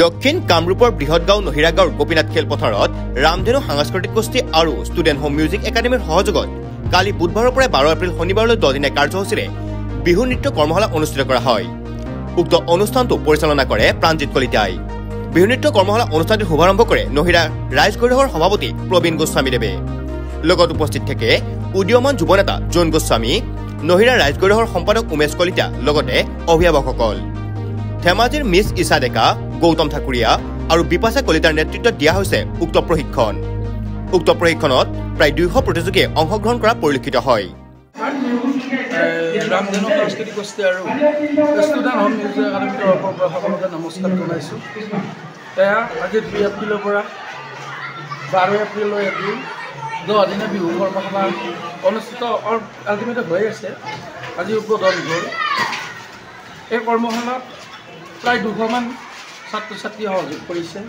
দক্ষিণ কামৰূপৰ বৃহৎগাঁও নহিৰাগাঁৱৰ গোপীনাথ খেলপথাৰত ৰামধেনু সাংস্কৃতিক গোষ্ঠী আৰু ষ্টুডেণ্ট হোম মিউজিক একাডেমীৰ সহযোগত কালি বুধবাৰৰ পৰা 12 এপ্ৰিল শনিবাৰলৈ 10 দিনীয়া কাৰ্যসূচীৰে বিহু নৃত্য কৰ্মশালা অনুষ্ঠিত কৰা হয়। উক্ত অনুষ্ঠানটো পৰিচালনা কৰে প্ৰাণজিৎ কলিতাই। বিহু নৃত্য কৰ্মশালা অনুষ্ঠানটিৰ শুভাৰম্ভ কৰে নহিৰা ৰাইজগৈৰহৰ সভাপতি প্ৰবীণ গোস্বামীদেৱে। লগত উপস্থিত থাকে উদীয়মান যুৱনেতা জৈন গোস্বামী, নহিৰা ৰাইজগৈৰহৰ সম্পাদক উমেশ কলিতা, লগতে অভিভাৱকসকল। ধেমাজিৰ মিছ ইছা ডেকা, গৌতম ঠাকুৰীয়া আৰু বিপাশা কলিতাৰ নেতৃত্বত দিয়া হৈছে উক্ত প্ৰশিক্ষণ। উক্ত প্ৰশিক্ষণত প্ৰায় 200 প্ৰতিযোগীয়ে অংশগ্ৰহণ কৰা পৰিলক্ষিত হয়। ৰামধেনু সাংস্কৃতিক গোষ্ঠী আৰু ষ্টুডেণ্ট হোম মিউজিক একাডেমীৰ তৰফৰ পৰা সকলোকে নমস্কাৰ জনাইছোঁ। এয়া আজি 2 এপ্ৰিলৰ পৰা 12 এপ্ৰিললৈ 10 দিনীয়া বিহু কৰ্মশালা অনুষ্ঠিত আল্টিমেটে হৈ আছে। আজি উদ্বোধন হ'ল। এই কৰ্মশালাত প্ৰায় 200মান ছাত্ৰ ছাত্ৰীয়ে সহযোগ কৰিছে,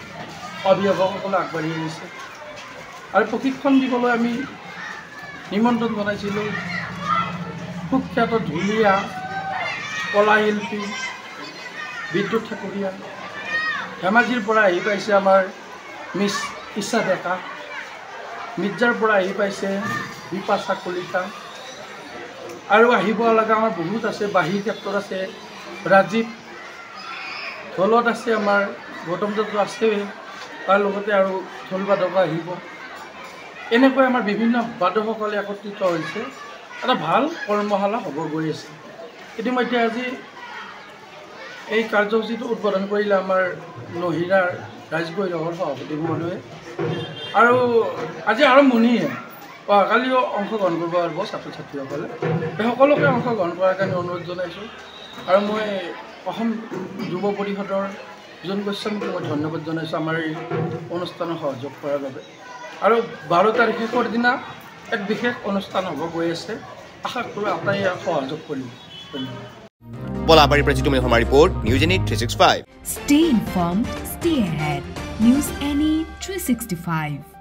অভিভাৱকসকলে আগবাঢ়ি আহিছে আৰু প্ৰশিক্ষণ দিবলৈ আমি নিমন্ত্ৰণ জনাইছিলোঁ সুখ্যাত ঢুলীয়া কলাশিল্পী বিদ্যুৎ ঠাকুৰীয়া। ধেমাজিৰ পৰা আহি পাইছে আমাৰ মিছ ইছা ডেকা, মিৰ্জাৰ পৰা আহি পাইছে বিপাশা কলিতা আৰু আহিব লগা আমাৰ বহুত আছে। বাঁহী ক্ষেত্ৰত আছে ৰাজীৱ, ঢোলত আছে আমাৰ গৌতম দত্ত আছে, তাৰ লগতে আৰু ঢোল বাদক আহিব। এনেকৈ আমাৰ বিভিন্ন বাদকসকলে একত্ৰিত হৈছে। এটা ভাল কৰ্মশালা হ'ব গৈ আছে। ইতিমধ্যে আজি এই কাৰ্যসূচীটো উদ্বোধন কৰিলে আমাৰ নহিৰাৰ ৰাইজগৈৰহৰ সভাপতি মহোদয়ে। আৰু আজি আৰম্ভণিহে, কালিও অংশগ্ৰহণ কৰিব পাৰিব ছাত্ৰ ছাত্ৰীসকলে। এই সকলোকে অংশগ্ৰহণ কৰাৰ কাৰণে অনুৰোধ জনাইছোঁ। আৰু মই অসম যুৱ পৰিষদৰ জৈন গোস্বামীক মই ধন্যবাদ জনাইছোঁ আমাৰ এই অনুষ্ঠানত সহযোগ কৰাৰ বাবে। আৰু 12 তাৰিখ শেষৰ দিনা এক বিশেষ অনুষ্ঠান হ'ব গৈ আছে। আশা কৰোঁ আটাই সহযোগ কৰিব। পলাবাৰীৰ পৰা জিতুমণি শৰ্মাৰ report, news any 365। Stay informed, stay ahead. News Any 365.